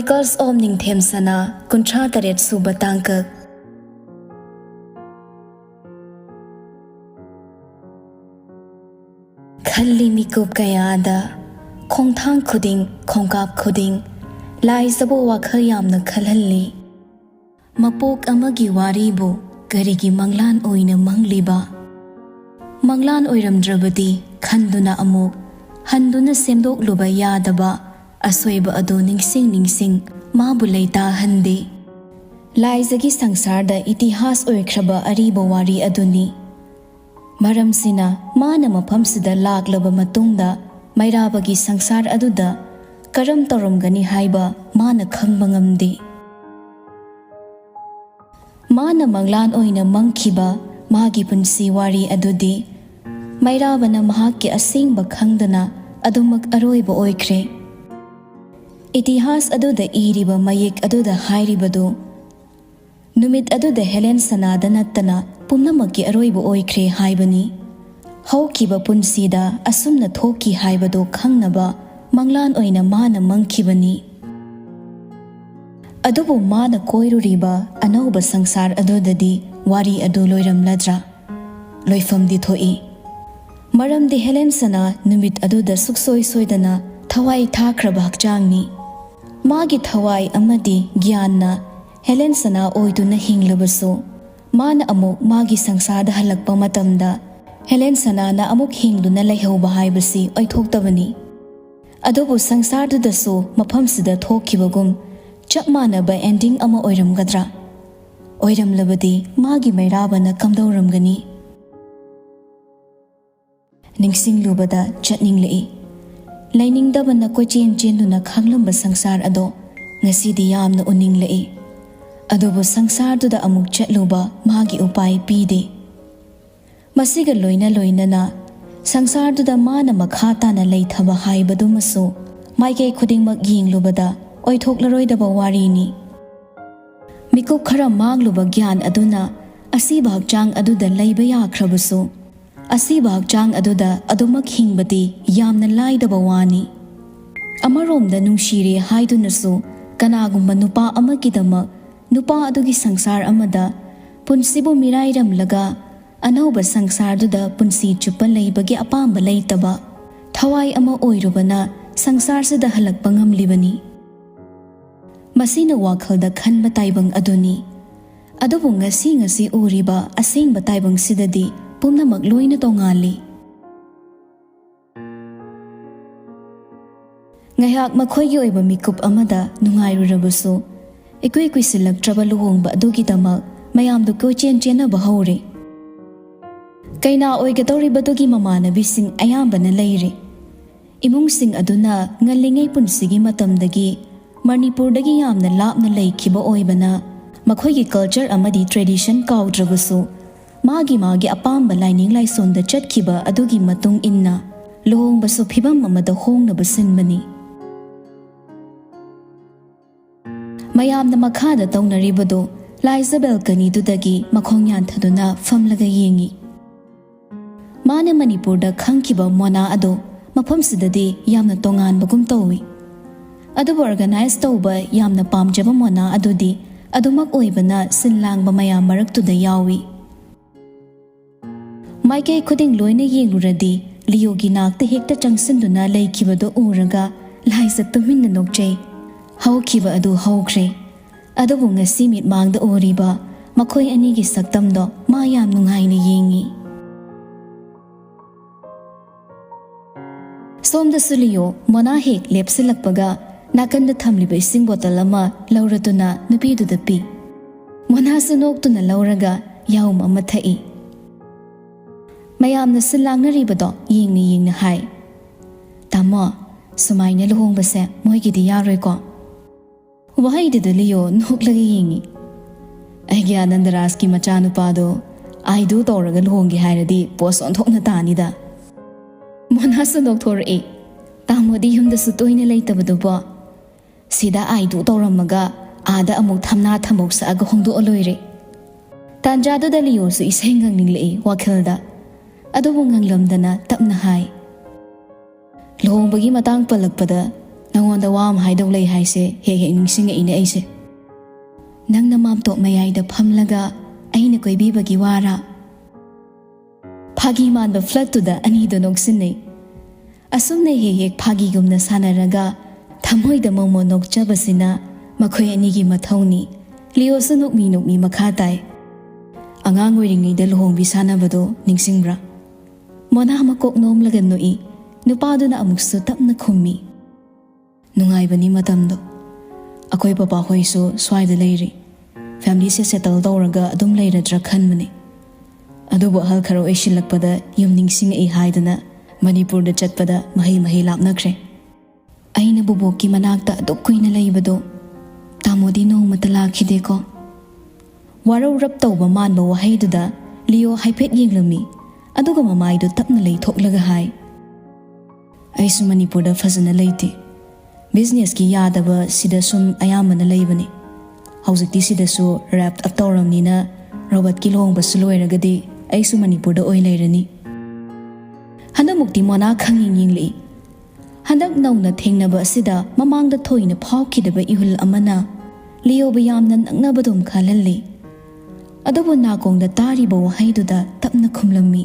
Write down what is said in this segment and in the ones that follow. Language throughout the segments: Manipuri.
Chronicles of Ningthem Sana Kuntra Taret Suba Tangkak Khalli Mikup Kayada Khongthang Khuding Khongkap Khuding Lai Sabo Wakhal Yamna Khalhalli Mapok Amagi Waribu Garigi Manglan Oina Mangliba Manglan Oiramdrabadi Khanduna Amuk Handuna Semdok Luba Yadaba Asweba Ado Ningsing Mabu Leita Handi Laizagi Sangsarda Itihas Oikraba Ariba Wari Aduni Maram Sina Mana Mapamsida Laglaba Matunda Mairabagi Sangsar Aduda Karam Torumgani Haiba Mana Khangbangamdi Mana Manglan Oina Mangkiba Magi Punsi Wari Adudi Mairabana Mahaki Asingba Khangdana Adumak Aroiba Oikre Itihas aduda iriba mayek aduda hairibadu Numit aduda Helen Sanada Nattana Pumnamaki Aroiba Oikre Haibani Haukiba Punsida Asumna Thoki Haibado Kangnaba Manglan Oina Mana Mankibani Adubu Mana Koiruriba Anoba Sangsar Adudadi Wari Adu Loiram Ladra Loifam di Thoi Maram di Helen Sana Numit aduda Suksoi Soidana Thawai Thakraba Hakjangni Magi Thawai Amadi Gyanna Helen Sana Oiduna Hinglabasu Mana Amuk Magi Sangsada Halakpa Matamda Helen Sana na Amuk Hingduna Laihoba Haibasi Oithoktabani Adobu Sangsardudasu Mapamsida Thokibagum Chapmana by ending Ama Oiram Gadra Oiram Labadi Magi Mairabana Kamdauramgani Ningsing Lubada Chatning Lei Laining Dabana Kochen Chenduna Kanglamba Sangsar Ado Nasidi Yamna Uning Lei Adobo Sangsar to the Amuk Chatluba Magi Upai Pide Masiga Loina na Sangsar to the Mana Makata na Laithaba Hai Badumaso Maike Kuding Maging Lubada Oitok Laroidaba Warini Miko Kara Magluba Gyan Aduna Asibak Jang Aduda Laibaya Krabuso Asibak Jang Aduda Adumak Hingbadi Yamna Laidaba Wani Amarom da Nungshiri Haidunasu Kanagumba Nupa Amakidama Nupa Adugi Sangsar Amada Punsibo Mirairam Laga Anoba Sangsar Duda Punsi Chupan Laibagi Apamba Laitaba Thawai Ama Oirubana Sangsar Sada Halak Pangam Libani Masina Wakal da Khan Bataibang Aduni Adobung ngasi Uriba Asing Bataibang Sidadi Pumna Magloina Tongali Ngayak Makoy Oiba Mikup Amada Nungairu Rabuso Ikui Silak Trabaluhong Badugi Damak Mayam do Kochen Jena Bahori Kaina Oigatori Badugi Mamana Bising Ayambana Leiri Imung Sing Aduna Ngalingay Punsigi Matamdagi Manipur Dagi Yamna Lapna Lake Kiba Oibana Makoy Culture Amadi Tradition Kaudrabuso Magi Apamba Lining Laison the Chatkiba Adugi Matung Inna Lohong Baso Pibam Amada Hong na Basinmani Mayam na Makada Tong Naribado Laizabel Kani Dudagi Makongyan Taduna Famlaga Yingi Mana Manipur da Kankiba Mona Ado Mapamsidadi Yamna Tongan Bagum Towi Adu organized Toba Yamna Pam Jaba Mona Adudi Adumak Oibana Sinlang Bamaya Marak to the Yawi Maike Kuding Loina Yinguradi, Liogi Nak the Hector Changsinduna Lay Kibado Uraga, lies at the Windanokje. How Kiba Adu Hokre Adabunga Simit Mang the Oriba, Makoy Anigi Saktamdo, Mayam Nunghaini Yingi. Som the Sulio, Monahik, Lepsilakpaga, Nakan the Tamliba Singbotalama, Laura Tuna, Nupidu the Pi. Monasanok to the Lauraga, Yauma Matai. Mayam na silang naribado ying na hai. Tamo, sumay na luhong base mo higiti yaroy ko. Wahay dito liyo nuk lagi yingi. Ay kaya nandaras ki machano pado ay do toraga luhong gihayradi pos ontok na tani da. Muna sa doktor tamo di yung dasutoy na laytabado po. Sida ay do toramaga ada amok tamna tamok sa agahong do oloyre. Tanjado da liyo so ishengang nilai wakilda. Adobong ang lamdana tapna hai. Lohong bagi matang palagpada ꯅꯪꯉꯣꯟꯗ ꯋꯥ ꯑꯃ ꯍꯥꯏꯗꯧ ꯂꯩ ꯍꯥꯏꯁꯦ ꯍꯦꯛ ꯍꯦꯛ ꯅꯤꯡꯁꯤꯡꯉꯛꯏꯅꯦ ꯑꯩꯁꯦ. ꯅꯪꯅ ꯃꯥꯝꯇꯣꯞ ꯃꯌꯥꯏꯗ ꯐꯝꯂꯒ ꯑꯩꯅ ꯀꯣꯏꯕꯤꯕꯒꯤ ꯋꯥꯔꯥ? ꯐꯥꯒꯤ ꯃꯥꯟꯕ ꯐ꯭ꯂꯠꯇꯨꯗ ꯑꯅꯤꯗꯣ ꯅꯣꯛꯁꯤꯟꯅꯩ. ꯑꯁꯨꯝꯅ ꯍꯦꯛ ꯍꯦꯛ ꯐꯥꯒꯤꯒꯨꯝꯅ ꯁꯥꯟꯅꯔꯒ ꯊꯃꯣꯏꯗ ꯃꯣꯃꯣ ꯅꯣꯛꯆꯕꯁꯤꯅ ꯃꯈꯣꯏ ꯑꯅꯤꯒꯤ ꯃꯊꯧꯅꯤ. ꯂꯤꯑꯣꯁꯨ ꯅꯣꯛꯃꯤ ꯃꯈꯥ ꯇꯥꯏ. ꯑꯉꯥꯡ ꯑꯣꯏꯔꯤꯉꯩꯗ ꯂꯨꯍꯣꯡꯕꯤ ꯁꯥꯟꯅꯕꯗꯣ ꯅꯤꯡꯁꯤꯡꯕ꯭ꯔꯥ? ꯃꯣꯅꯥ ꯃꯀꯣꯛ ꯅꯣꯝꯂꯒ ꯅꯣꯛꯏ. ꯅꯨꯄꯥꯗꯨꯅ ꯑꯃꯨꯛꯁꯨ ꯇꯞꯅ ꯈꯨꯝꯃꯤ. ꯅꯨꯡꯉꯥꯏꯕꯅꯤ ꯃꯇꯝꯗꯣ. ꯑꯩꯈꯣꯏ ꯄꯄꯥꯍꯣꯏꯁꯨ ꯁ꯭ꯋꯥꯏꯗ ꯂꯩꯔꯤ. ꯐꯦꯃꯤꯂꯤꯁꯦ ꯁꯦꯇꯜ ꯇꯧꯔꯒ ꯑꯗꯨꯝ ꯂꯩꯔꯗ꯭ꯔꯥ ꯈꯟꯕꯅꯤ. ꯑꯗꯨꯕꯨ ꯑꯍꯜ ꯈꯔ ꯑꯣꯏꯁꯤꯜꯂꯛꯄꯗ ꯌꯨꯝ ꯅꯤꯡꯁꯤꯡꯉꯛꯏ ꯍꯥꯏꯗꯅ ꯃꯅꯤꯄꯨꯔꯗ ꯆꯠꯄꯗ ꯃꯍꯩ ꯂꯥꯞꯅꯈ꯭ꯔꯦ. ꯑꯩꯅ ꯕꯨꯕꯣꯛꯀꯤ ꯃꯅꯥꯛꯇ ꯑꯗꯨꯛ ꯀꯨꯏꯅ ꯂꯩꯕꯗꯣ ꯇꯥꯃꯣꯗꯤ ꯅꯣꯡꯃꯇ ꯂꯥꯛꯈꯤꯗꯦꯀꯣ? ꯋꯥꯔꯧꯔꯞ ꯇꯧꯕ ꯃꯥꯟꯕ ꯋꯥꯍꯩꯗꯨꯗ ꯂꯤꯑꯣ ꯍꯥꯏꯐꯦꯠ ꯌꯦꯡꯂꯝꯃꯤ. ꯑꯗꯨꯒ ꯃꯃꯥꯏꯗꯨ ꯇꯞꯅ ꯂꯩꯊꯣꯛꯂꯒ ꯍꯥꯏ, ꯑꯩꯁꯨ ꯃꯅꯤꯄꯨꯔꯗ ꯐꯖꯅ ꯂꯩꯇꯦ. ꯕꯤꯖꯤꯅꯦꯁꯀꯤ ꯌꯥꯗꯕ ꯁꯤꯗ ꯁꯨꯝ ꯑꯌꯥꯝꯕꯅ ꯂꯩꯕꯅꯤ. ꯍꯧꯖꯤꯛꯇꯤ ꯁꯤꯗꯁꯨ ꯔꯦꯞ ꯑꯞ ꯇꯧꯔꯝꯅꯤꯅ ꯔꯣꯕꯔꯠꯀꯤ ꯂꯨꯍꯣꯡꯕꯁꯨ ꯂꯣꯏꯔꯒꯗꯤ ꯑꯩꯁꯨ ꯃꯅꯤꯄꯨꯔꯗ ꯑꯣꯏ ꯂꯩꯔꯅꯤ. ꯍꯟꯗꯛꯃꯨꯛꯇꯤ ꯃꯣꯅꯥ ꯈꯪꯌꯦꯡ ꯌꯦꯡꯂꯛꯏ. ꯍꯟꯗꯛ ꯅꯧꯅ ꯊꯦꯡꯅꯕ ꯑꯁꯤꯗ ꯃꯃꯥꯡꯗ ꯊꯣꯏꯅ ꯐꯥꯎꯈꯤꯗꯕ ꯏꯍꯨꯜ ꯑꯃꯅ ꯂꯤꯑꯣꯕꯨ ꯌꯥꯝꯅ ꯅꯛꯅꯕꯗꯨꯝ ꯈꯜꯍꯜꯂꯤ. ꯑꯗꯨꯕꯨ ꯅꯥꯀꯣꯡꯗ ꯇꯥꯔꯤꯕ ꯋꯥꯍꯩꯗꯨꯗ ꯇꯞꯅ ꯈꯨꯝꯂꯝꯃꯤ.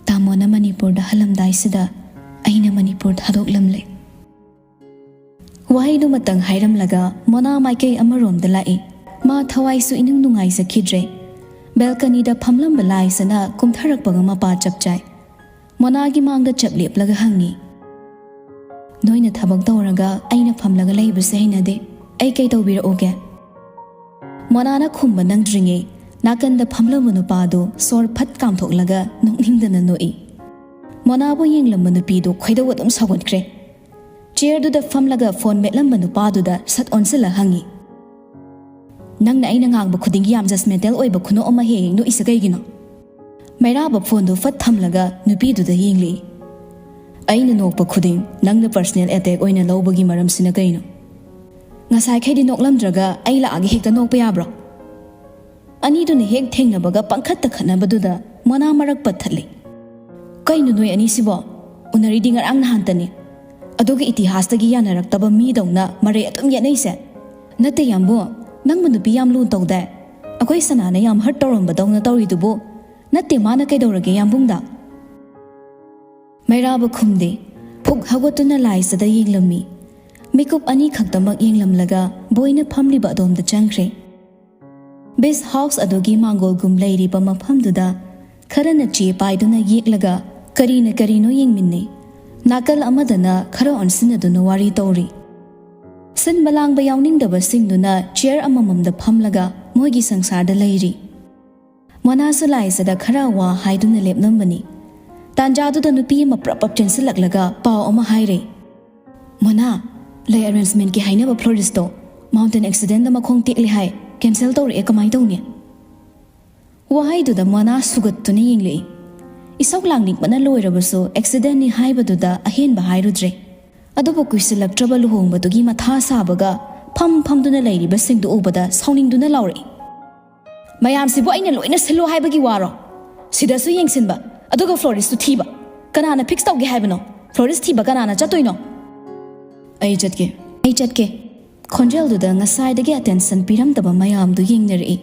ꯇꯥꯃꯣꯅ ꯃꯅꯤꯄꯨꯔꯗ ꯍꯜꯂꯝꯗꯥꯏꯁꯤꯗ ꯑꯩꯅ ꯃꯅꯤꯄꯨꯔ ꯊꯥꯗꯣꯛꯂꯝꯂꯦ. ꯋꯥꯍꯩꯗꯨꯃꯇꯪ ꯍꯥꯏꯔꯝꯂꯒ ꯃꯣꯅꯥ ꯃꯥꯏꯀꯩ ꯑꯃꯔꯣꯝꯗ ꯂꯥꯛꯏ. ꯃꯥ ꯊꯋꯥꯏꯁꯨ ꯏꯅꯨꯡ ꯅꯨꯡꯉꯥꯏꯖꯈꯤꯗ꯭ꯔꯦ. ꯕꯦꯜꯀꯅꯤꯗ ꯐꯝꯂꯝꯕ ꯂꯥꯏꯁꯅ ꯀꯨꯝꯊꯔꯛꯄꯒ ꯃꯄꯥ ꯆꯞ ꯆꯥꯏ. ꯃꯣꯅꯥꯒꯤ ꯃꯥꯡꯗ ꯆꯞ ꯂꯦꯞꯂꯒ ꯍꯪꯉꯤ, ꯅꯣꯏꯅ ꯊꯕꯛ ꯇꯧꯔꯒ ꯑꯩꯅ ꯐꯝꯂꯒ ꯂꯩꯕꯁꯦ ꯍꯩꯅꯗꯦ. ꯑꯩ ꯀꯩ ꯇꯧꯕꯤꯔꯛꯎꯒꯦ? ꯃꯣꯅꯥꯅ ꯈꯨꯝꯕ ꯅꯪꯗ꯭ꯔꯤꯉꯩ ꯅꯥꯀꯟꯗ ꯐꯝꯂꯝꯕ ꯅꯨꯄꯥꯗꯨ ꯁꯣꯔ ꯐꯠ ꯀꯥꯝꯊꯣꯛꯂꯒ ꯅꯣꯛꯅꯤꯡꯗꯅ ꯅꯣꯛꯏ. ꯃꯣꯅꯥꯕꯨ ꯌꯦꯡꯂꯝꯕ ꯅꯨꯄꯤꯗꯨ ꯈꯣꯏꯗꯧ ꯑꯗꯨꯝ ꯁꯥꯎꯒꯠꯈ꯭ꯔꯦ. ꯆꯤꯌꯔꯗꯨꯗ ꯐꯝꯂꯒ ꯐꯣꯟ ꯃꯦꯠꯂꯝꯕ ꯅꯨꯄꯥꯗꯨꯗ ꯁꯠ ꯑꯣꯟꯁꯤꯜꯂ ꯍꯪꯉꯤ, ꯅꯪꯅ ꯑꯩꯅ ꯉꯥꯡꯕ ꯈꯨꯗꯤꯡꯒꯤ ꯌꯥꯝ ꯖꯁꯃꯦꯟꯇꯦꯜ ꯑꯣꯏꯕ ꯈꯨꯅꯣꯛ ꯑꯃ ꯍꯦꯛ ꯍꯦꯛ ꯅꯣꯛꯏꯁꯦ ꯀꯩꯒꯤꯅꯣ? ꯃꯩꯔꯥꯕ ꯐꯣꯟꯗꯨ ꯐꯠ ꯊꯝꯂꯒ ꯅꯨꯄꯤꯗꯨꯗ ꯌꯦꯡꯂꯛꯏ. ꯑꯩꯅ ꯅꯣꯛꯄ ꯈꯨꯗꯤꯡ ꯅꯪꯅ ꯄꯔꯁꯅꯦꯜ ꯑꯦꯇꯦꯛ ꯑꯣꯏꯅ ꯂꯧꯕꯒꯤ ꯃꯔꯝꯁꯤꯅ ꯀꯩꯅꯣ? ꯉꯁꯥꯏꯈꯩꯗꯤ ꯅꯣꯛꯂꯝꯗ꯭ꯔꯒ ꯑꯩ ꯂꯥꯛꯑꯒ ꯍꯦꯛꯇ ꯅꯣꯛꯄ ꯌꯥꯕ꯭ꯔꯣ? ꯑꯅꯤꯗꯨꯅ ꯍꯦꯛ ꯊꯦꯡꯅꯕꯒ ꯄꯪꯈꯠꯇ ꯈꯠꯅꯕꯗꯨꯗ ꯃꯣꯅꯥ ꯃꯔꯛ ꯄꯠꯊꯠꯂꯤ. ꯀꯩꯅꯣ ꯅꯣꯏ ꯑꯅꯤꯁꯤꯕꯣ? ꯎꯅꯔꯤꯗꯤ ꯉꯔꯥꯡ ꯅꯍꯥꯟꯇꯅꯤ. ꯑꯗꯨꯒ ꯏꯇꯤꯍꯥꯁꯇꯒꯤ ꯌꯥꯅꯔꯛꯇꯕ ꯃꯤꯗꯧꯅ ꯃꯔꯩ ꯑꯗꯨꯝ ꯌꯦꯠꯅꯩꯁꯦ. ꯅꯠꯇꯦ ꯌꯥꯝꯕꯨ, ꯅꯪꯕꯨ ꯅꯨꯄꯤ ꯌꯥꯝ ꯂꯨ ꯇꯧꯗꯦ. ꯑꯩꯈꯣꯏ ꯁꯅꯥꯅ ꯌꯥꯝ ꯍꯔꯠ ꯇꯧꯔꯝꯕꯗꯧꯅ ꯇꯧꯔꯤꯗꯨꯕꯨ. ꯅꯠꯇꯦ, ꯃꯥꯅ ꯀꯩꯗꯧꯔꯒꯦ ꯌꯥꯝꯕꯨꯡꯗ? ꯃꯩꯔꯥꯕ ꯈꯨꯝꯗꯦ. ꯐꯨꯛ ꯍꯧꯒꯠꯇꯨꯅ ꯂꯥꯏꯁꯗ ꯌꯦꯡꯂꯝꯃꯤ. ꯃꯤꯀꯨꯞ ꯑꯅꯤ ꯈꯛꯇꯃꯛ ꯌꯦꯡꯂꯝꯂꯒ ꯕꯣꯏꯅ ꯐꯝꯂꯤꯕ ꯑꯗꯣꯝꯗ ꯆꯪꯈ꯭ꯔꯦ. ꯕꯤꯁ ꯍꯥꯎꯁ ꯑꯗꯨꯒꯤ ꯃꯥꯡꯒꯣꯜꯒꯨꯝ ꯂꯩꯔꯤꯕ ꯃꯐꯝꯗꯨꯗ ꯈꯔꯅ ꯆꯦ ꯄꯥꯏꯗꯨꯅ ꯌꯦꯛꯂꯒ ꯀꯔꯤꯅ ꯀꯔꯤꯅꯣ ꯌꯦꯡꯃꯤꯟꯅꯩ. ꯅꯥꯀꯜ ꯑꯃꯗꯅ ꯈꯔ ꯑꯣꯟꯁꯤꯟꯅꯗꯨꯅ ꯋꯥꯔꯤ ꯇꯧꯔꯤ. ꯁꯤꯟꯕ ꯂꯥꯡꯕ ꯌꯥꯎꯅꯤꯡꯗꯕꯁꯤꯡꯗꯨꯅ ꯆꯤꯌꯔ ꯑꯃꯃꯝꯗ ꯐꯝꯂꯒ ꯃꯣꯏꯒꯤ ꯁꯪꯁꯥꯔꯗ ꯂꯩꯔꯤ. ꯃꯣꯅꯥꯁꯨ ꯂꯥꯏꯁꯗ ꯈꯔ ꯋꯥ ꯍꯥꯏꯗꯨꯅ ꯂꯦꯞꯂꯝꯕꯅꯤ. ꯇꯥꯟꯖꯥꯗꯨꯗ ꯅꯨꯄꯤ ꯑꯃ ꯄ꯭ꯔꯞ ꯆꯦꯟꯁꯤꯜꯂꯛꯂꯒ ꯄꯥꯎ ꯑꯃ ꯍꯥꯏꯔꯦ. ꯃꯣꯅꯥ, ꯂꯩ ꯑꯦꯔꯦꯟꯖꯃꯦꯟꯠꯀꯤ ꯍꯥꯏꯅꯕ ꯐ꯭ꯂꯣꯔꯤꯁꯇꯣ ꯃꯥꯎꯟꯇꯦꯟ ꯑꯦꯛꯁꯤꯗꯦꯟꯗ ꯃꯈꯣꯡ ꯇꯦꯛꯂꯦ ꯍꯥꯏ. ꯀꯦꯟꯁꯦꯜ ꯇꯧꯔꯛꯑꯦ, ꯀꯃꯥꯏ ꯇꯧꯅꯤ? ꯋꯥꯍꯩꯗꯨꯗ ꯃꯣꯅꯥ ꯁꯨꯒꯠꯇꯨꯅ ꯌꯦꯡꯂꯛꯏ. ꯏꯁꯧ ꯂꯥꯡꯅꯤꯡꯕꯅ ꯂꯣꯏꯔꯕꯁꯨ ꯑꯦꯛꯁꯤꯗꯦꯟꯅꯤ ꯍꯥꯏꯕꯗꯨꯗ ꯑꯍꯦꯟꯕ ꯍꯥꯏꯔꯨꯗ꯭ꯔꯦ. ꯑꯗꯨꯕꯨ ꯀꯨꯏꯁꯤꯜꯂꯛꯇ꯭ꯔꯕ ꯂꯨꯍꯣꯡꯕꯗꯨꯒꯤ ꯃꯊꯥ ꯁꯥꯕꯒ ꯐꯝꯗꯨꯅ ꯂꯩꯔꯤꯕꯁꯤꯡꯗꯨ ꯎꯕꯗ ꯁꯥꯎꯅꯤꯡꯗꯨꯅ ꯂꯥꯎꯔꯛꯏ. ꯃꯌꯥꯝꯁꯤꯕꯨ ꯑꯩꯅ ꯂꯣꯏꯅ ꯁꯤꯜꯂꯨ ꯍꯥꯏꯕꯒꯤ ꯋꯥꯔꯣ? ꯁꯤꯗꯁꯨ ꯌꯦꯡꯁꯤꯟꯕ, ꯑꯗꯨꯒ ꯐ꯭ꯂꯣꯔꯤꯁꯇꯨ ꯊꯤꯕ. ꯀꯅꯥꯅ ꯐꯤꯛꯁ ꯇꯧꯒꯦ ꯍꯥꯏꯕꯅꯣ? ꯐ꯭ꯂꯣꯔꯤꯁ ꯊꯤꯕ ꯀꯅꯥꯅ ꯆꯠꯇꯣꯏꯅೋ? ꯑꯩ ꯆꯠꯀꯦ. ꯈꯣꯟꯖꯦꯜꯗꯨꯗ ꯉꯁꯥꯏꯗꯒꯤ ꯑꯇꯦꯟꯁꯟ ꯄꯤꯔꯝꯗꯕ ꯃꯌꯥꯝꯗꯨ ꯌꯦꯡꯅꯔꯛꯏ.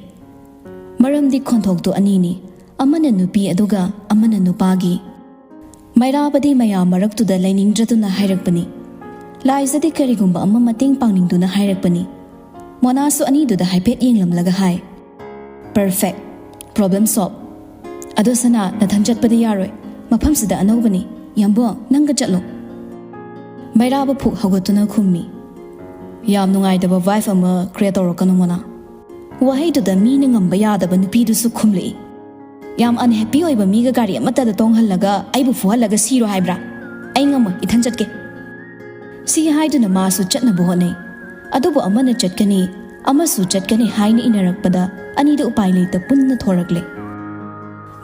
ꯃꯔꯝꯗꯤ ꯈꯣꯟꯊꯣꯛꯇꯨ ꯑꯅꯤꯅꯤ, ꯑꯃꯅ ꯅꯨꯄꯤ ꯑꯗꯨꯒ ꯑꯃꯅ ꯅꯨꯄꯥꯒꯤ. ꯃꯩꯔꯥꯕꯗꯤ ꯃꯌꯥꯝ ꯃꯔꯛꯇꯨꯗ ꯂꯩꯅꯤꯡꯗ꯭ꯔꯗꯨꯅ ꯍꯥꯏꯔꯛꯄꯅꯤ. ꯂꯥꯏꯖꯗꯤ ꯀꯔꯤꯒꯨꯝꯕ ꯑꯃ ꯃꯇꯦꯡ ꯄꯥꯡꯅꯤꯡꯗꯨꯅ ꯍꯥꯏꯔꯛꯄꯅꯤ. ꯃꯣꯅꯥꯁꯨ ꯑꯅꯤꯗꯨꯗ ꯍꯥꯏꯐꯦꯠ ꯌꯦꯡꯂꯝꯂꯒ హాయ్. Perfect, problem solve. ꯑꯗꯣ ꯁꯅꯥ, ꯅꯊꯟ ꯆꯠꯄꯗꯤ ꯌꯥꯔꯣꯏ. ꯃꯐꯝꯁꯤꯗ ꯑꯅꯧꯕꯅꯤ. ꯌꯥꯝꯕꯣ, ꯅꯪꯒ ꯆꯠꯂꯣ. ꯃꯩꯔꯥꯕ ꯐꯨꯛ ꯍꯧꯒꯠꯇꯨꯅ ꯈꯨꯝꯃꯤ. ꯌꯥꯝ ꯅꯨꯡꯉꯥꯏꯇꯕ ꯚꯥꯏꯕ ꯑꯃ ꯀ꯭ꯔꯤꯌꯦꯠ ꯇꯧꯔꯛꯀꯅꯨ ꯃꯣꯅꯥ. ꯋꯥꯍꯩꯗꯨꯗ ꯃꯤꯅ ꯉꯝꯕ ꯌꯥꯗꯕ ꯅꯨꯄꯤꯗꯨꯁꯨ ꯈꯨꯝꯂꯛꯏ. ꯌꯥꯝ ꯑꯟꯍꯦꯄꯤ ꯑꯣꯏꯕ ꯃꯤꯒ ꯒꯥꯔꯤ ꯑꯃꯠꯇꯗ ꯇꯣꯡꯍꯜꯂꯒ ꯑꯩꯕꯨ ꯐꯨꯍꯜꯂꯒ ꯁꯤꯔꯣ ꯍꯥꯏꯕ꯭ꯔꯥ? ꯑꯩ ꯉꯝꯃꯣꯏ, ꯏꯊꯟ ꯆꯠꯀꯦ. ꯁꯤ ꯍꯥꯏꯗꯨꯅ ꯃꯥꯁꯨ ꯆꯠꯅꯕ ꯍꯣꯠꯅꯩ. ꯑꯗꯨꯕꯨ ꯑꯃꯅ ಚꯠಕನಿ, ಅಮಸು ಚಟ್ಕನಿ ಹಾಯ್ನ ಇನರಕ್ಪದ ಅನಿದು ಉಪಾಯ ಲೈತ ಪುನ್ನ ಥೋರಕ್ಲೆ.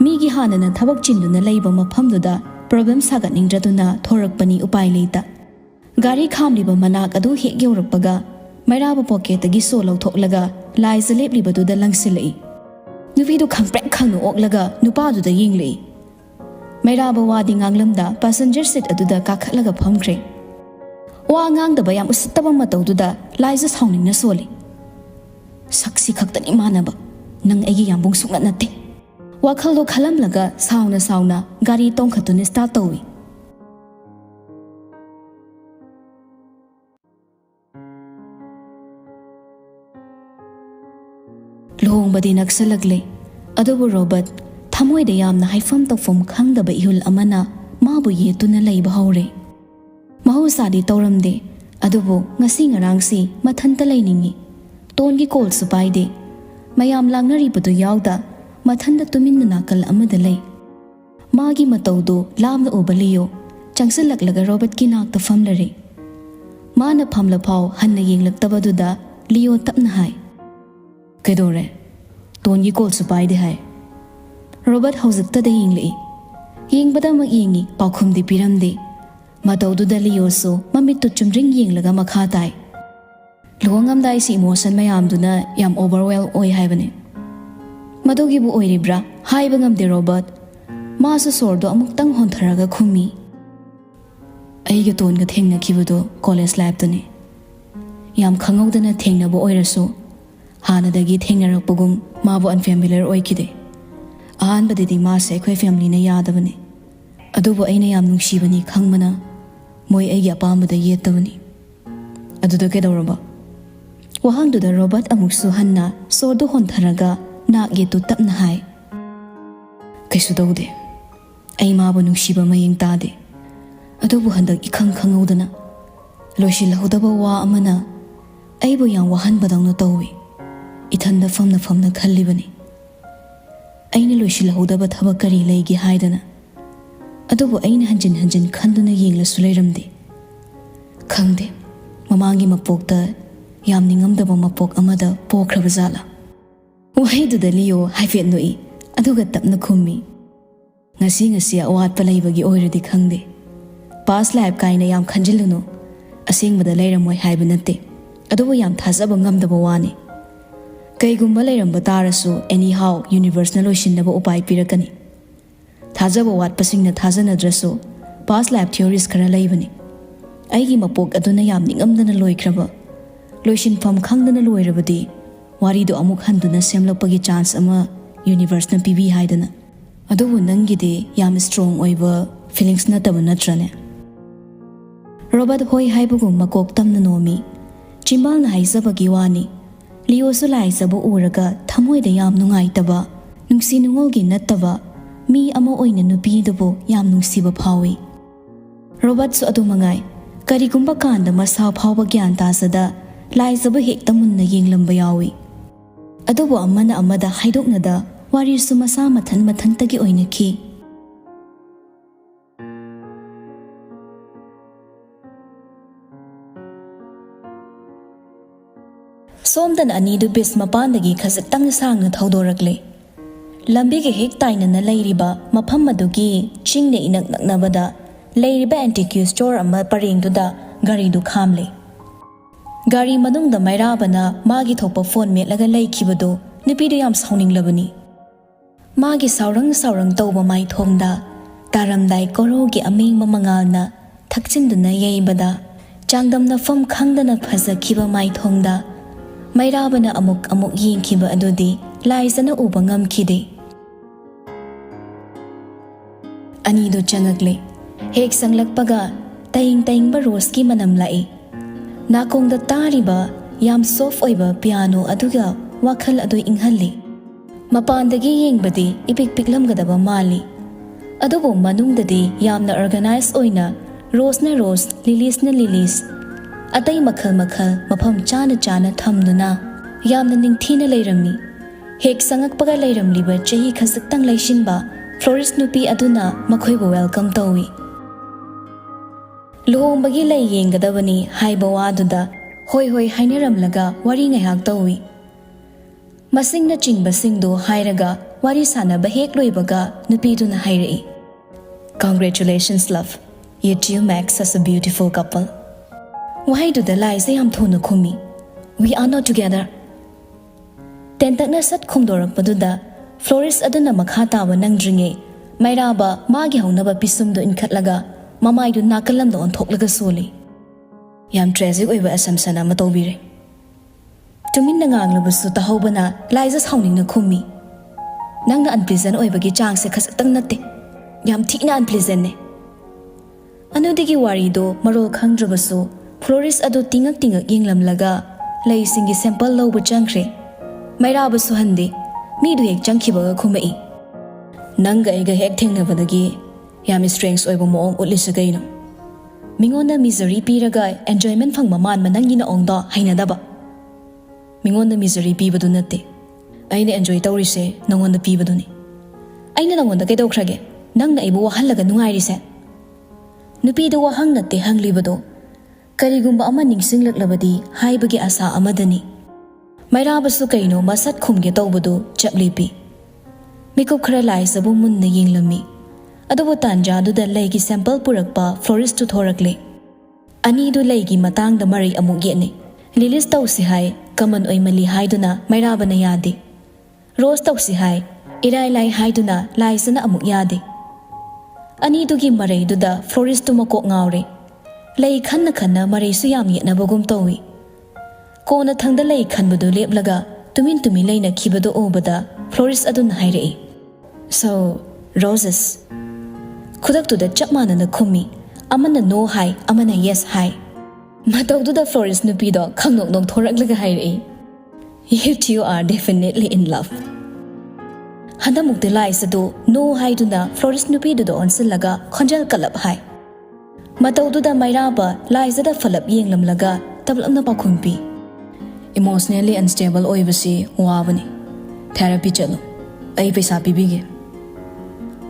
ಮೀಗಿ ಹಾನನ ಥಬಕ್ ಚಿಂದುನ ಲೈಬ ಮಫಮ್ದುದ ಪ್ರಾಬ್ಲಮ್ ಸಾಗತ್ನಿಂಗ್ರದುನ ಥೋರಕ್ಪನಿ ಉಪಾಯ ಲೈತ. ಗಾರಿ ಖಾಮ್ಲಿಬ ಮನಾಕ್ ಅದು ಹೇಗ್ ಯೌರಕ್ಪಗ ಮೈರಾಬ ಪಾಕೆಟ್ದಗಿ ಸೋ ಲೌಥೋಕ್ಲಗ ಲಾಯ್ಸ ಲೇಪ್ಲಿಬದುದ ಲಂಗ್ಸಿಲೈ. ನುಪಿದು ಖಂಪ್ರೆಕ್ ಖಂಗ್ನು ಓಕ್ಲಗ ನುಪಾದುದ ಯೆಂಗ್ಲೈ. ಮೈರಾಬ ವಾದಿ nganglmda passenger seat aduda kakhatlaga phamkhre. ꯋꯥ ꯉꯥꯡꯗꯕ ꯌꯥꯝ ꯎꯁꯤꯠꯇꯕ ꯃꯇꯧꯗꯨꯗ ꯂꯥꯏꯖ ꯁꯥꯎꯅꯤꯡꯅ ꯁꯣꯜꯂꯤ꯫ ꯁꯛꯁꯤ ꯈꯛꯇꯅꯤ ꯃꯥꯟꯅꯕ, ꯅꯪ ꯑꯩꯒꯤ ꯌꯥꯝꯕꯨꯡ ꯁꯨꯡꯅꯠ ꯅꯠꯇꯦ꯫ ꯋꯥꯈꯜꯗꯣ ꯈꯜꯂꯝꯂꯒ ꯁꯥꯎꯅ ꯒꯥꯔꯤ ꯇꯣꯡꯈꯠꯇꯨꯅ ꯁ꯭ꯇꯥꯔꯠ ꯇꯧꯏ꯫ ꯂꯨꯍꯣꯡꯕꯗꯤ ꯅꯛꯁꯜꯂꯛꯂꯦ, ꯑꯗꯨꯕꯨ ꯔꯣꯕꯔꯠ ꯊꯃꯣꯏꯗ ꯌꯥꯝꯅ ꯍꯥꯏꯐꯝ ꯇꯧꯐꯝ ꯈꯪꯗꯕ ꯏꯍꯨꯜ ꯑꯃꯅ ꯃꯥꯕꯨ ꯌꯦꯠꯇꯨꯅ ꯂꯩꯕ ꯍꯧꯔꯦ꯫ ꯃꯍꯧꯁꯥꯗꯤ ꯇꯧꯔꯝꯗꯦ, ꯑꯗꯨꯕꯨ ꯉꯁꯤ ꯉꯔꯥꯡꯁꯤ ꯃꯊꯟꯇ ꯂꯩꯅꯤꯡꯉꯤ꯫ ꯇꯣꯟꯒꯤ ꯀꯣꯜꯁꯨ ꯄꯥꯏꯗꯦ, ꯃꯌꯥꯝ ꯂꯥꯡꯅꯔꯤꯕꯗꯨ ꯌꯥꯎꯗ ꯃꯊꯟꯇ ꯇꯨꯃꯤꯟꯅ ꯅꯥꯀꯜ ꯑꯃꯗ ꯂꯩ꯫ ꯃꯥꯒꯤ ꯃꯇꯧꯗꯨ ꯂꯥꯞꯅ ꯎꯕ ꯂꯤꯌꯣ ꯆꯪꯁꯤꯜꯂꯛꯂꯒ ꯔꯣꯕꯔꯠꯀꯤ ꯅꯥꯛꯇ ꯐꯝꯂꯔꯦ꯫ ꯃꯥꯅ ꯐꯝꯂꯐꯥꯎ ꯍꯟꯅ ꯌꯦꯡꯂꯛꯇꯕꯗꯨꯗ ꯂꯤꯌꯣ ꯇꯞꯅ ꯍꯥꯏ, "ꯀꯩꯗꯧꯔꯦ? ꯇꯣꯟꯒꯤ ꯀꯣꯜꯁꯨ ꯄꯥꯏꯗꯦ ꯍꯥꯏ?" ꯔꯣꯕꯔꯠ ꯍꯧꯖꯤꯛꯇꯗ ꯌꯦꯡꯂꯛꯏ꯫ ꯌꯦꯡꯕꯗꯃꯛ ꯌꯦꯡꯉꯤ, ꯄꯥꯎꯈꯨꯝꯗꯤ ꯄꯤꯔꯝꯗꯦ꯫ ꯃꯇꯧꯗꯨꯗ ꯂꯤꯌꯣꯁꯨ ꯃꯃꯤꯠꯇꯨ ꯆꯨꯝꯗ꯭ꯔꯤꯡ ꯌꯦꯡꯂꯒ ꯃꯈꯥ ꯇꯥꯏ, "ꯂꯨꯍꯣꯡꯉꯝꯗꯥꯏꯁꯤ ꯏꯃꯣꯁꯟ ꯃꯌꯥꯝꯗꯨꯅ ꯌꯥꯝ ꯑꯣꯚꯔꯋꯦꯜ ꯑꯣꯏ ꯍꯥꯏꯕꯅꯦ." "ꯃꯗꯨꯒꯤꯕꯨ ꯑꯣꯏꯔꯤꯕ꯭ꯔꯥ?" ꯍꯥꯏꯕ ꯉꯝꯗꯦ ꯔꯣꯕꯔꯠ꯫ ꯃꯥꯁꯨ ꯁꯣꯔꯗꯣ ꯑꯃꯨꯛꯇꯪ ꯍꯣꯟꯊꯔꯒ ꯈꯨꯝꯃꯤ, "ꯑꯩꯒ ꯇꯣꯟꯒ ꯊꯦꯡꯅꯈꯤꯕꯗꯣ ꯀꯣꯂꯦꯖ ꯂꯥꯏꯐꯇꯅꯤ꯫ ꯌꯥꯝ ꯈꯪꯍꯧꯗꯅ ꯊꯦꯡꯅꯕ ꯑꯣꯏꯔꯁꯨ ꯍꯥꯟꯅꯗꯒꯤ ꯊꯦꯡꯅꯔꯛꯄꯒꯨꯝ ꯃꯥꯕꯨ ꯑꯟꯐꯦꯃꯤꯂꯔ ꯑꯣꯏꯈꯤꯗꯦ꯫ ꯑꯍꯥꯟꯕꯗꯗꯤ ꯃꯥꯁꯦ ꯑꯩꯈꯣꯏ ꯐꯦꯃꯤꯂꯤꯅ ꯌꯥꯗꯕꯅꯤ, ꯑꯗꯨꯕꯨ ꯑꯩꯅ ꯌꯥꯝ ꯅꯨꯡꯁꯤꯕꯅꯤ ꯈꯪꯕꯅ ꯃꯣꯏ ꯑꯩꯒꯤ ꯑꯄꯥꯝꯕꯗ ꯌꯦꯠꯇꯕꯅꯤ." "ꯑꯗꯨꯗ ꯀꯩꯗꯧꯔꯕ?" ꯋꯥꯍꯪꯗꯨꯗ ꯔꯣꯕꯔꯠ ꯑꯃꯨꯛꯁꯨ ꯍꯟꯅ ꯁꯣꯔꯗꯨ ꯍꯣꯟꯊꯔꯒ ꯅꯥꯛ ꯌꯦꯠꯇꯨ ꯇꯞꯅ ꯍꯥꯏ, "ꯀꯩꯁꯨ ꯇꯧꯗꯦ, ꯑꯩ ꯃꯥꯕꯨ ꯅꯨꯡꯁꯤꯕ ꯃꯌꯦꯡ ꯇꯥꯗꯦ, ꯑꯗꯨꯕꯨ ꯍꯟꯗꯛ ꯏꯈꯪ ꯈꯪꯍꯧꯗꯅ ꯂꯣꯏꯁꯤꯜꯍꯧꯗꯕ ꯋꯥ ꯑꯃꯅ ꯑꯩꯕꯨ ꯌꯥꯝ ꯋꯥꯍꯟꯕꯗꯧꯅ ꯇꯧꯏ꯫ ꯏꯊꯟꯗ ꯐꯝꯅ ꯈꯜꯂꯤꯕꯅꯤ, ꯑꯩꯅ ꯂꯣꯏꯁꯤꯜꯍꯧꯗꯕ ꯊꯕꯛ ꯀꯔꯤ ꯂꯩꯒꯦ ꯍꯥꯏꯗꯅ, ꯑꯗꯨꯕꯨ ꯑꯩꯅ ꯍꯟꯖꯤꯟ ꯍꯟꯖꯤꯟ ꯈꯟꯗꯨꯅ ꯌꯦꯡꯂꯁꯨ ꯂꯩꯔꯝꯗꯦ꯫ ꯈꯪꯗꯦ, ꯃꯃꯥꯡꯒꯤ ꯃꯄꯣꯛꯇ ꯌꯥꯝ ꯅꯤꯡꯉꯝꯗꯕ ꯃꯄꯣꯛ ꯑꯃꯗ ꯄꯣꯛꯈ꯭ꯔꯕ ꯖꯥꯠꯂꯥ?" ꯋꯥꯍꯩꯗꯨꯗ ꯂꯤꯌꯣ ꯍꯥꯏꯐꯦꯠ ꯅꯣꯛꯏ, ꯑꯗꯨꯒ ꯇꯞꯅ ꯈꯨꯝꯃꯤ, "ꯉꯁꯤ ꯑꯋꯥꯠꯄ ꯂꯩꯕꯒꯤ ꯑꯣꯏꯔꯗꯤ ꯈꯪꯗꯦ꯫ ꯄꯥꯁ ꯂꯥꯏꯐ ꯀꯥꯏꯅ ꯌꯥꯝ ꯈꯟꯖꯤꯜꯂꯨꯅꯨ, ꯑꯁꯦꯡꯕꯗ ꯂꯩꯔꯝꯃꯣꯏ ꯍꯥꯏꯕ ꯅꯠꯇꯦ, ꯑꯗꯨꯕꯨ ꯌꯥꯝ ꯊꯥꯖꯕ ꯉꯝꯗꯕ ꯋꯥꯅꯤ꯫ ꯀꯩꯒꯨꯝꯕ ꯂꯩꯔꯝꯕ ꯇꯥꯔꯁꯨ ꯑꯦꯅꯤꯍꯥꯎ ꯌꯨꯅꯤꯚꯔꯁꯅ ꯂꯣꯏꯁꯤꯟꯅꯕ ꯎꯄꯥꯏ ꯄꯤꯔꯛꯀꯅꯤ꯫ ꯊꯥꯖꯕ ꯋꯥꯠꯄꯁꯤꯡꯅ ꯊꯥꯖꯅꯗ꯭ꯔꯁꯨ ꯄꯥꯁ ꯂꯥꯏꯐ ꯊꯤꯑꯣꯔꯤꯁ ꯈꯔ ꯂꯩꯕꯅꯤ꯫ ꯑꯩꯒꯤ ꯃꯄꯣꯛ ꯑꯗꯨꯅ ꯌꯥꯝ ꯅꯤꯡꯉꯝꯗꯅ ꯂꯣꯏꯈ꯭ꯔꯕ, ꯂꯣꯏꯁꯤꯟꯐꯝ ꯈꯪꯗꯅ ꯂꯣꯏꯔꯕꯗꯤ ꯋꯥꯔꯤꯗꯣ ꯑꯃꯨꯛ ꯍꯟꯗꯨꯅ ꯁꯦꯝꯂꯛꯄꯒꯤ ꯆꯥꯟꯁ ꯑꯃ ꯌꯨꯅꯤꯚꯔꯁꯅ ꯄꯤꯕꯤ ꯍꯥꯏꯗꯅ꯫ ꯑꯗꯨꯕꯨ ꯅꯪꯒꯤꯗꯤ ꯌꯥꯝ ꯁ꯭ꯇꯔꯣꯡ ꯑꯣꯏꯕ ꯐꯤꯂꯤꯡꯁ ꯅꯠꯇꯕ ꯅꯠꯇ꯭ꯔꯅꯦ?" ꯔꯣꯕꯔꯠ ꯍꯣꯏ ꯍꯥꯏꯕꯒꯨꯝ ꯃꯀꯣꯛ ꯇꯝꯅ ꯅꯣꯝꯃꯤ꯫ ꯆꯤꯝꯕꯥꯜꯅ ꯍꯥꯏꯖꯕꯒꯤ ꯋꯥꯅꯤ꯫ ꯂꯤꯌꯣꯁꯨ ꯂꯥꯏꯖꯕ ꯎꯔꯒ ꯊꯃꯣꯏꯗ ꯌꯥꯝ ꯅꯨꯡꯉꯥꯏꯇꯕ, ꯅꯨꯡꯁꯤ ꯅꯨꯡꯉꯣꯜꯒꯤ ꯅꯠꯇꯕ ꯃꯤ ꯑꯃ ꯑꯣꯏꯅ ꯅꯨꯄꯤꯗꯨꯕꯨ ꯌꯥꯝ ꯅꯨꯡꯁꯤꯕ ꯐꯥꯎꯏ꯫ ꯔꯣꯕꯔꯠꯁꯨ ꯑꯗꯨꯃꯉꯥꯏ, ꯀꯔꯤꯒꯨꯝꯕ ꯀꯥꯟꯗ ꯃꯁꯥ ꯐꯥꯎꯕ ꯒ꯭ꯌꯥꯟ ꯇꯥꯖꯗ ꯂꯥꯏꯖꯕ ꯍꯦꯛꯇ ꯃꯨꯟꯅ ꯌꯦꯡꯂꯝꯕ ꯌꯥꯎꯏ꯫ ꯑꯗꯨꯕꯨ ꯑꯃꯅ ꯑꯃꯗ ꯍꯥꯏꯗꯣꯛꯅꯗ ꯋꯥꯔꯤꯁꯨ ꯃꯁꯥ ꯃꯊꯟꯇꯒꯤ ꯑꯣꯏꯅꯈꯤ꯫ ꯁꯣꯝꯗꯅ ꯑꯅꯤꯗꯨ ꯕꯤꯆ ꯃꯄꯥꯟꯗꯒꯤ ꯈꯖꯤꯛꯇꯪ ꯁꯥꯡꯅ ꯊꯧꯗꯣꯔꯛꯂꯦ꯫ ꯂꯝꯕꯤꯒ ꯍꯦꯛ ꯇꯥꯏꯅꯅ ꯂꯩꯔꯤꯕ ꯃꯐꯝ ꯑꯗꯨꯒꯤ ꯆꯤꯡꯅ ꯏꯅꯛ ꯅꯛꯅꯕꯗ ꯂꯩꯔꯤꯕ ꯑꯦꯟꯇꯤꯛ ꯁ꯭ꯇꯣꯔ ꯑꯃ ꯄꯔꯦꯡꯗꯨꯗ ꯒꯥꯔꯤꯗꯨ ꯈꯥꯝꯂꯦ꯫ ꯒꯥꯔꯤ ꯃꯅꯨꯡꯗ ꯃꯩꯔꯥꯕꯅ ꯃꯥꯒꯤ ꯊꯣꯛꯄ ꯐꯣꯟ ꯃꯦꯠꯂꯒ ꯂꯩꯈꯤꯕꯗꯨ ꯅꯨꯄꯤꯗꯨ ꯌꯥꯝ ꯁꯥꯎꯅꯤꯡꯂꯕꯅꯤ꯫ ꯃꯥꯒꯤ ꯁꯥꯎꯔꯪ ꯇꯧꯕ ꯃꯥꯏꯊꯣꯡꯗ ꯇꯥꯔꯝꯗꯥꯏ ꯀꯣꯔꯧꯒꯤ ꯑꯃꯦꯡꯕ ꯃꯉꯥꯜꯅ ꯊꯛꯆꯤꯟꯗꯨꯅ ꯌꯩꯕꯗ ꯆꯥꯡꯗꯝꯅꯐꯝ ꯈꯪꯗꯅ ꯐꯖꯈꯤꯕ ꯃꯥꯏꯊꯣꯡꯗ ꯃꯩꯔꯥꯕꯅ ꯑꯃꯨꯛ ꯌꯦꯡꯈꯤꯕ ꯑꯗꯨꯗꯤ ꯂꯥꯏꯖꯅ ꯎꯕ ꯉꯝꯈꯤꯗꯦ꯫ ꯑꯅꯤꯗꯨ ꯆꯪꯉꯛꯂꯦ꯫ ꯍꯦꯛ ꯆꯪꯂꯛꯄꯒ ꯇꯌꯤꯡꯕ ꯔꯣꯁꯀꯤ ꯃꯅꯝ ꯂꯥꯛꯏ꯫ ꯅꯥꯀꯣꯡꯗ ꯇꯥꯔꯤꯕ ꯌꯥꯝ ꯁꯣꯐ ꯑꯣꯏꯕ ꯄꯤꯌꯥꯅꯣ ꯑꯗꯨꯒ ꯋꯥꯈꯜ ꯑꯗꯨ ꯏꯪꯍꯜꯂꯤ꯫ ꯃꯄꯥꯟꯗꯒꯤ ꯌꯦꯡꯕꯗꯤ ꯏꯄꯤꯛ ꯄꯤꯛꯂꯝꯒꯗꯕ ꯃꯥꯜꯂꯤ, ꯑꯗꯨꯕꯨ ꯃꯅꯨꯡꯗꯗꯤ ꯌꯥꯝꯅ ꯑꯣꯔꯒꯅꯥꯏꯖ ꯑꯣꯏꯅ ꯔꯣꯁꯅ ꯔꯣꯁ, ꯂꯤꯂꯤꯁꯅ ꯂꯤꯂꯤꯁ, ꯑꯇꯩ ꯃꯈꯜ ꯃꯐꯝ ꯆꯥꯅ ꯊꯝꯗꯨꯅ ꯌꯥꯝꯅ ꯅꯤꯡꯊꯤꯅ ꯂꯩꯔꯝꯃꯤ꯫ ꯍꯦꯛ ꯆꯪꯉꯛꯄꯒ ꯂꯩꯔꯝꯂꯤꯕ ꯆꯍꯤ ꯈꯖꯤꯛꯇꯪ ꯂꯩꯁꯤꯟꯕ ꯐ꯭ꯂꯣꯔꯤꯁ ꯅꯨꯄꯤ ꯑꯗꯨꯅ ꯃꯈꯣꯏꯕꯨ ꯋꯦꯜꯀꯝ ꯇꯧꯏ꯫ ꯂꯨꯍꯣꯡꯕꯒꯤ ꯂꯩ ꯌꯦꯡꯒꯗꯕꯅꯤ ꯍꯥꯏꯕ ꯋꯥꯗꯨꯗ ꯍꯣꯏ ꯍꯥꯏꯅꯔꯝꯂꯒ ꯋꯥꯔꯤ ꯉꯥꯏꯍꯥꯛ ꯇꯧꯏ꯫ ꯃꯁꯤꯡꯅꯆꯤꯡꯕꯁꯤꯡꯗꯨ ꯍꯥꯏꯔꯒ ꯋꯥꯔꯤ ꯁꯥꯟꯅꯕ ꯍꯦꯛ ꯂꯣꯏꯕꯒ ꯅꯨꯄꯤꯗꯨꯅ ꯍꯥꯏꯔꯛꯏ, "Congratulations love, you two make such a beautiful couple." ꯋꯥꯍꯩꯗꯨꯗ ꯂꯥꯏꯖ ꯌꯥꯝ ꯊꯨꯅ ꯈꯨꯝꯃꯤ, "We are not together." ꯇꯦꯟꯇꯛꯅ ꯁꯠ ꯈꯨꯝꯗꯣꯔꯛꯄꯗꯨꯗ ꯐ꯭ꯂꯣꯔꯤꯁ ꯑꯗꯨꯅ ꯃꯈꯥ ꯇꯥꯕ ꯅꯪꯗ꯭ꯔꯤꯉꯩ ꯃꯩꯔꯥꯕ ꯃꯥꯒꯤ ꯍꯧꯅꯕ ꯄꯤꯁꯨꯝꯗꯨ ꯏꯟꯈꯠꯂꯒ ꯃꯃꯥꯏꯗꯨ ꯅꯥꯀꯜꯂꯝꯗ ꯑꯣꯟꯊꯣꯛꯂꯒ ꯁꯣꯜꯂꯤ꯫ Yam tragic oiba assumption ama tawbire. Tuminna nganglabasu tahawbana Liza sawningna khummi. Nangna unpleasant oibagi changse khasatang natte. Yam thikna unpleasant ne. Anudigi warido marol khangdrabasu florist adu tingak yinglamlaga lei singi sample lawba changkhre. Mairabasu hande midu hek changkhibaga khumai. Nanga ega hek thengnabadagi yam strengths oiba moong utlisa gaino. Mingonda misery piraga enjoyment phangma man manangina ongda hainadaba. Mingonda misery pibadu natte. Aina enjoy tawrise nangonda pibaduni. Aina nangonda kaidawkhrage nangna ibu wahallaga nungairise. Nupido wahang natte hanglibado. Karigumba ama ningsinglaklavadi haibagi asa amadani. Mairabasu kaino masat khumge tawbadu chaplipi. Mikup khara laisabu munna yinglami. Adubu tanjaduda leigi sample purakpa florist tu thorakle. Anidu leigi matangda mari amuk yene. Lilis tawsi hai kaman oimali haiduna mairabana yadi. Rose tawsi hai irai lai haiduna laisana amuk yadi. Anidugi marai duda florist tu makok ngawre. Lei khanna marai su yam yetnabagum tawi. Kona thangda lei khanbadu leplaga tumin leina khibadu obada florist adun hairei. So, roses. Khudaktuda chapmanana khummi. Amana no hai, amana yes hai. Matawduda florist nupido khangnok thoraklaga hairei. You two are definitely in love. Handamukte laisadu no hai duna florist nupido onsillaga khonjal kalap hai. Matawduda mairaba laisada falap yenglamlaga tablamna pakhumpi. Emotionally unstable oibasi wabani. Therapy chalo. Ai paisa pibige.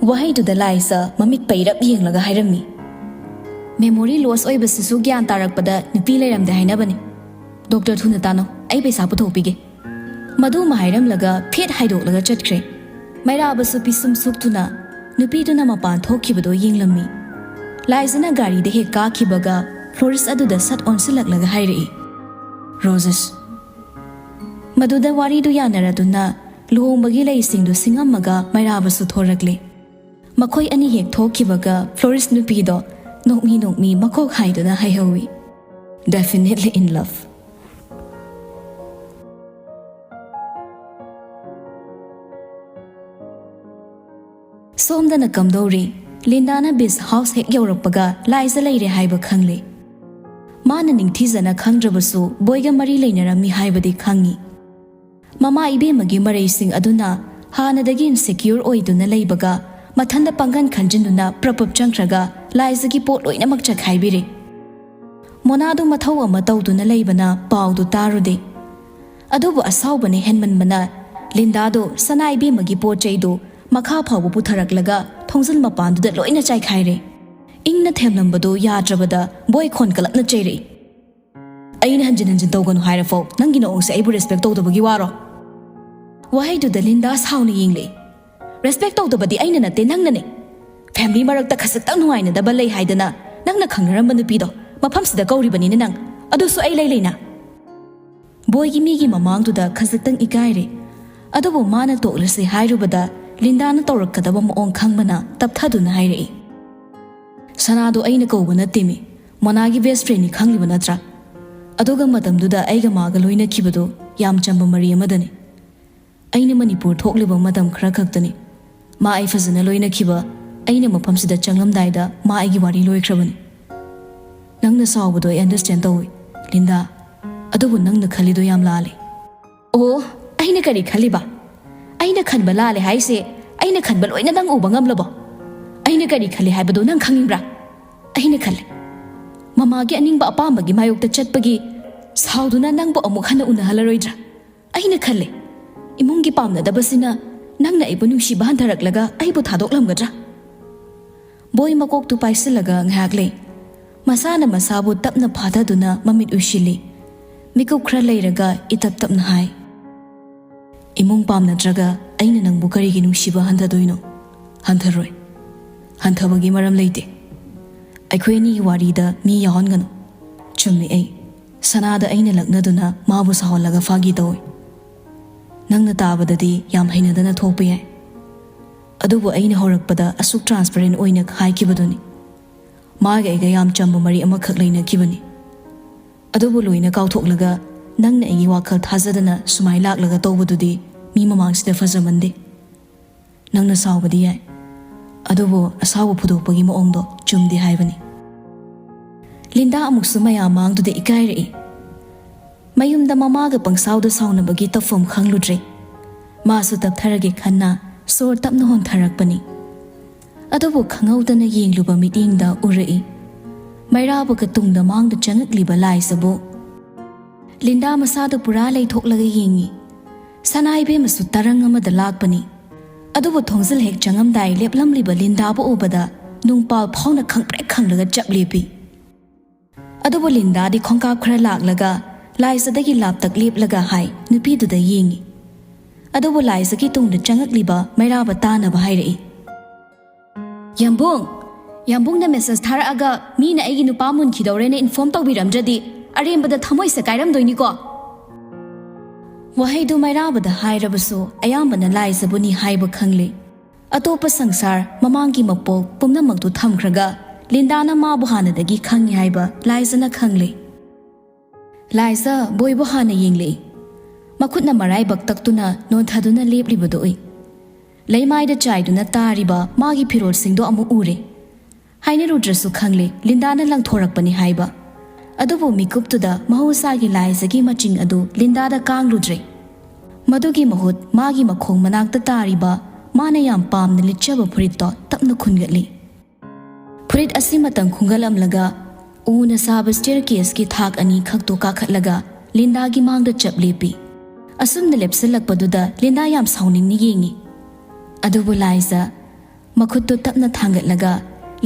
Wahaiduda laisa mamit pairap yenglaga hairami. Memory loss oibasisu gyan tarakpada nupi leiramde hainabani. Doctor thuna tano ai paisa puthokpige. Madu mahairamlaga phet haidolaga chatkre. Mairabasu pisum suktuna nupiduna mapan thokkibado yenglami. Laisana gari de hek kakhibaga florist aduda sat onsilaklaga hairei. Roses. Maduda waridu yanaraduna luhongbagi leisingdu singammaga mairabasu thorakle. Makoi ani hek thokkhibaga florist nupido nokmi makok haiduna haihawi. Definitely in love. Somdana kamdori Lindana bis house hek yaurakpaga Liza leire haiba khangle. Mana ningthizana khangdrabasu boiga mari leinarami haibadi khangi. Mama ibemagi maraising aduna hanadagi insecure oiduna leibaga mathanda pangan khanjinduna prapap changkraga Liza gi pot loinamak chakhaibire. Monadu mathau ama tawduna leibana paudu tarude. Adubu asawbane henmanmana Lindado sana ibemagi pot chaido makha phawbu putharaklaga thongzal mapanduda loina chai khaire. Ingna themlambadu yadrabada boy khon kalapna chaire. Aina hanjin tawganu hairafo nangina ongse aibu respect tawdabagi waro. Wahaiduda Linda sawna yingle. Respect tawdabadi aina natte nangnane. Family marakta khasatang nuaina daba lei haidana nangna khangnaramba nupido mafamsida kauribanina nang adusu ai leina. Boygi migi mamangduda khasatang ikaire. Adubu mana toklase hairubada Lindana tawrakkadaba maong khangmana tapthaduna hairei. Sanado aina kawbana timi monagi best friend ni khangliba natra. Aduga matamduda aiga maga loina khibado yam chamba mari amadani. Aina Manipur thokliba matam khara khaktani. Ma ai fazana loina khiba aina mafamsida changlamdaida ma aigi wari loikhrabani. Nangna sawbado I understand tawi. Linda adubu nangna khalido yam lale. Oh, aina kari khaliba. Aina khanba lale haise aina khanba loina nang uba ngamlabo. Aina kari khali haibado nang khangingbra. Aina khale. Mamagi aningba apambagi mayokta chatpagi sawduna nangbo amuk hana unahalaroidra. Aina khale. Imungi pamna dabasina nangna ibu nungsiba hantaraklaga aibu thadoklamgadra. Boy makok tu paisilaga nghagle. Masana masabu tapna phadaduna mamit ushili. Mikup khra leiraga itap tapna hai. Imung pam natraga aina nangbu karigi nungsiba hanthadoino. Hantharoi. Hanthabagi maram leite. Aikhoi ni warida mi yahongano. Chummi ai. Sanada aina laknaduna mabu sahollaga fagi tawi. Nangna tabadadi yam hainadana thokpa yai. Adubu aina horakpada asuk transparent oina haikibaduni. Maga aiga yam chamba mari amakak leina kibani. ꯑꯗꯨꯕꯨ ꯂꯣꯏꯅ ꯀꯥꯎꯊꯣꯛꯂꯒ ꯅꯪꯅ ꯑꯩꯒꯤ ꯋꯥꯈꯜ ꯊꯥꯖꯗꯅ ꯁꯨꯃꯥꯏ ꯂꯥꯛꯂꯒ ꯇꯧꯕꯗꯨꯗꯤ ꯃꯤ ꯃꯃꯥꯡꯁꯤꯗ ꯐꯖꯃꯟꯗꯦ ꯅꯪꯅ ꯁꯥꯎꯕꯗꯤ ꯌꯥꯏ ꯑꯗꯨꯕꯨ ꯑꯁꯥꯎꯕ ꯐꯨꯗꯣꯛꯄꯒꯤ ꯃꯑꯣꯡꯗꯣ ꯆꯨꯝꯗꯦ ꯍꯥꯏꯕꯅꯤ ꯂꯤꯟꯗꯥ ꯑꯃꯨꯛꯁꯨ ꯃꯌꯥꯝ ꯃꯥꯡꯗꯨꯗ ꯏꯀꯥꯏꯔꯛꯏ ꯃꯌꯨꯝꯗ ꯃꯃꯥꯒ ꯄꯪꯁꯥꯎꯗ ꯁꯥꯎꯅꯕꯒꯤ ꯇꯧꯐꯝ ꯈꯪꯂꯨꯗ꯭ꯔꯦ ꯃꯥꯁꯨ ꯇꯞꯊꯔꯒꯦ ꯈꯟꯅ ꯁꯣꯔ ꯇꯞꯅ ꯍꯣꯟꯊꯔꯛꯄꯅꯤ ꯑꯗꯨꯕꯨ ꯈꯪꯍꯧꯗꯅ ꯌꯦꯡꯂꯨꯕ ꯃꯤꯠꯌꯦꯡꯗ ꯎꯔꯛꯏ ꯃꯩꯔꯥꯕꯒ ꯇꯨꯡꯗ ꯃꯥꯡꯗ ꯆꯪꯉꯛꯂꯤꯕ ꯂꯥꯏꯁꯤꯕꯨ ꯂꯤꯟꯗꯥ ꯃꯁꯥꯗꯨ ꯄꯨꯔꯥ ꯂꯩꯊꯣꯛꯂꯒ ꯌꯦꯡꯉꯤ ꯁꯅꯥꯏꯕꯦꯝꯃꯁꯨ ꯇꯔꯪ ꯑꯃꯗ ꯂꯥꯛꯄꯅꯤ ꯑꯗꯨꯕꯨ ꯊꯣꯡꯖꯤꯜ ꯍꯦꯛ ꯆꯪꯉꯝꯗꯥꯏ ꯂꯦꯞꯂꯝꯂꯤꯕ ꯂꯤꯟꯗꯥꯕꯨ ꯎꯕꯗ ꯅꯨꯡꯄꯥꯜ ꯐꯥꯎꯅ ꯈꯪꯄ꯭ꯔꯦꯛ ꯈꯪꯂꯒ ꯆꯞ ꯂꯦꯞꯄꯤ ꯑꯗꯨꯕꯨ ꯂꯤꯟꯗꯥꯗꯤ ꯈꯣꯡꯀꯥꯞ ꯈꯔ ꯂꯥꯛꯂꯒ ꯂꯥꯏꯖꯗꯒꯤ ꯂꯥꯞꯇꯛ ꯂꯦꯞꯂꯒ ꯍꯥꯏ ꯅꯨꯄꯤꯗꯨꯗ ꯌꯦꯡꯉꯤ ꯑꯗꯨꯕꯨ ꯂꯥꯏꯖꯒꯤ ꯇꯨꯡꯗ ꯆꯪꯉꯛꯂꯤꯕ ꯃꯩꯔꯥꯕ ꯇꯥꯅꯕ ꯍꯥꯏꯔꯛꯏ ꯌꯥꯝꯕꯨꯡꯅ ꯃꯦꯁꯦꯖ ꯊꯥꯔꯛꯑꯒ ꯃꯤꯅ ꯑꯩꯒꯤ ꯅꯨꯄꯥ ꯃꯨꯟꯈꯤꯗꯧꯔꯦꯅ ꯏꯟꯐꯣꯔꯝ ꯇꯧꯕꯤꯔꯝꯗ꯭ꯔꯗꯤ ꯑꯔꯦꯝꯕꯗ ꯊꯃꯣꯏꯁꯦ ꯀꯥꯏꯔꯝꯗꯣꯏꯅꯤꯀꯣ ꯋꯥꯍꯩꯗꯨ ꯃꯩꯔꯥꯕꯗ ꯍꯥꯏꯔꯕꯁꯨ ꯑꯌꯥꯝꯕꯅ ꯂꯥꯏꯖꯕꯨꯅꯤ ꯍꯥꯏꯕ ꯈꯪꯂꯦ ꯑꯇꯣꯞꯄ ꯁꯪꯁꯥꯔ ꯃꯃꯥꯡꯒꯤ ꯃꯄꯣꯛ ꯄꯨꯝꯅꯃꯛꯇꯨ ꯊꯝꯈ꯭ꯔꯒ ꯂꯤꯟꯗꯥꯅ ꯃꯥꯕꯨ ꯍꯥꯟꯅꯗꯒꯤ ꯈꯪꯉꯤ ꯍꯥꯏꯕ ꯂꯥꯏꯖꯅ ꯈꯪꯂꯦ ꯂꯥꯏꯖ ꯕꯣꯏꯕꯨ ꯍꯥꯟꯅ ꯌꯦꯡꯂꯛꯏ ꯃꯈꯨꯠꯅ ꯃꯔꯥꯏꯕꯛ ꯇꯛꯇꯨꯅ ꯅꯣꯟꯊꯗꯨꯅ ꯂꯦꯞꯂꯤꯕꯗꯨ ꯎꯏ ꯂꯩꯃꯥꯏꯗ ꯆꯥꯏꯗꯨꯅ ꯇꯥꯔꯤꯕ ꯃꯥꯒꯤ ꯐꯤꯔꯣꯜꯁꯤꯡꯗꯣ ꯑꯃꯨꯛ ꯎꯔꯦ ꯍꯥꯏꯅꯔꯨꯗ꯭ꯔꯁꯨ ꯈꯪꯂꯦ ꯂꯤꯟꯗꯥꯅ ꯂꯪꯊꯣꯔꯛꯄꯅꯤ ꯍꯥꯏꯕ ꯑꯗꯨꯕꯨ ꯃꯤꯀꯨꯞꯇꯨꯗ ꯃꯍꯧꯁꯥꯒꯤ ꯂꯥꯏꯖꯒꯤ ꯃꯆꯤꯡ ꯑꯗꯨ ꯂꯤꯟꯗꯥꯗ ꯀꯥꯡꯂꯨꯗ꯭ꯔꯦ ꯃꯗꯨꯒꯤ ꯃꯍꯨꯠ ꯃꯥꯒꯤ ꯃꯈꯣꯡ ꯃꯅꯥꯛꯇ ꯇꯥꯔꯤꯕ ꯃꯥꯅ ꯌꯥꯝ ꯄꯥꯝꯅ ꯂꯤꯠꯆꯕ ꯐꯨꯔꯤꯠꯇꯣ ꯇꯞꯅ ꯈꯨꯟꯒꯠꯂꯤ ꯐꯨꯔꯤꯠ ꯑꯁꯤ ꯃꯇꯪ ꯈꯨꯡꯒꯠꯂꯝꯂꯒ ꯎꯅ ꯁꯥꯕ ꯁ꯭ꯇꯦꯔꯀꯦꯁꯀꯤ ꯊꯥꯛ ꯑꯅꯤ ꯈꯛꯇꯣ ꯀꯥꯈꯠꯂꯒ ꯂꯤꯟꯗꯥꯒꯤ ꯃꯥꯡꯗ ꯆꯞ ꯂꯦꯞꯄꯤ ꯑꯁꯨꯝꯅ ꯂꯦꯞꯁꯤꯜꯂꯛꯄꯗꯨꯗ ꯂꯤꯟꯗꯥ ꯌꯥꯝ ꯁꯥꯎꯅꯤꯡꯅ ꯌꯦꯡꯉꯤ ꯑꯗꯨꯕꯨ ꯂꯥꯏꯖ ꯃꯈꯨꯠꯇꯨ ꯇꯞꯅ ꯊꯥꯡꯒꯠꯂꯒ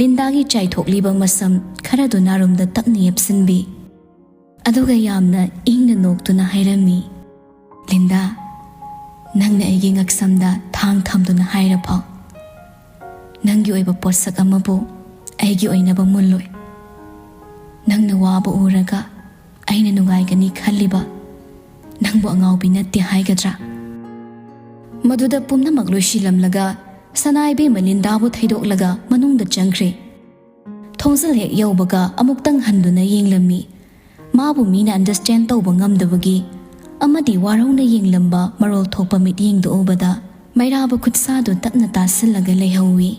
ꯂꯤꯟꯗꯥꯒꯤ ꯆꯥꯏꯊꯣꯛꯂꯤꯕ ꯃꯁꯝ ꯈꯔꯗꯨ ꯅꯥꯔꯨꯝꯗ ꯇꯞꯅ ꯌꯦꯞꯁꯤꯟꯕꯤ ꯑꯗꯨꯒ ꯌꯥꯝꯅ ꯏꯪꯅ ꯅꯣꯛꯇꯨꯅ ꯍꯥꯏꯔꯝꯃꯤ ꯂꯤꯟꯗꯥ ꯅꯪꯅ ꯑꯩꯒꯤ ꯉꯛꯁꯝꯗ ꯊꯥꯡ ꯊꯝꯗꯨꯅ ꯍꯥꯏꯔꯐꯥꯎ ꯅꯪꯒꯤ ꯑꯣꯏꯕ ꯄꯣꯠꯁꯛ ꯑꯃꯕꯨ ꯑꯩꯒꯤ ꯑꯣꯏꯅꯕ ꯃꯨꯜꯂꯣꯏ ꯅꯪꯅ ꯋꯥꯕ ꯎꯔꯒ ꯑꯩꯅ ꯅꯨꯡꯉꯥꯏꯒꯅꯤ ꯈꯜꯂꯤꯕ ꯅꯪꯕꯨ ꯑꯉꯥꯎꯕꯤ ꯅꯠꯇꯦ ꯍꯥꯏꯒꯗ꯭ꯔꯥ ꯃꯗꯨꯗ ꯄꯨꯝꯅꯃꯛ ꯂꯣꯏꯁꯤꯜꯂꯝꯂꯒ ꯁꯅꯥꯏꯕꯦꯝꯃ ꯂꯤꯟꯗꯥꯕꯨ ꯊꯩꯗꯣꯛꯂꯒ ꯃꯅꯨꯡꯗ ꯆꯪꯈ꯭ꯔꯦ ꯊꯣꯡꯖꯤꯜ ꯍꯦꯛ ꯌꯧꯕꯒ ꯑꯃꯨꯛꯇꯪ ꯍꯟꯗꯨꯅ ꯌꯦꯡꯂꯝꯃꯤ ꯃꯥꯕꯨ ꯃꯤꯅ ꯑꯟꯗꯔꯁꯇꯦꯟ ꯇꯧꯕ ꯉꯝꯗꯕꯒꯤ ꯑꯃꯗꯤ ꯋꯥꯔꯧꯅ ꯌꯦꯡꯂꯝꯕ ꯃꯔꯣꯜ ꯊꯣꯛꯄ ꯃꯤꯠꯌꯦꯡꯗꯨ ꯎꯕꯗ ꯃꯩꯔꯥꯕ ꯈꯨꯠꯁꯥꯗꯨ ꯇꯞꯅ ꯇꯥꯁꯤꯜꯂꯒ ꯂꯩꯍꯧꯋꯤ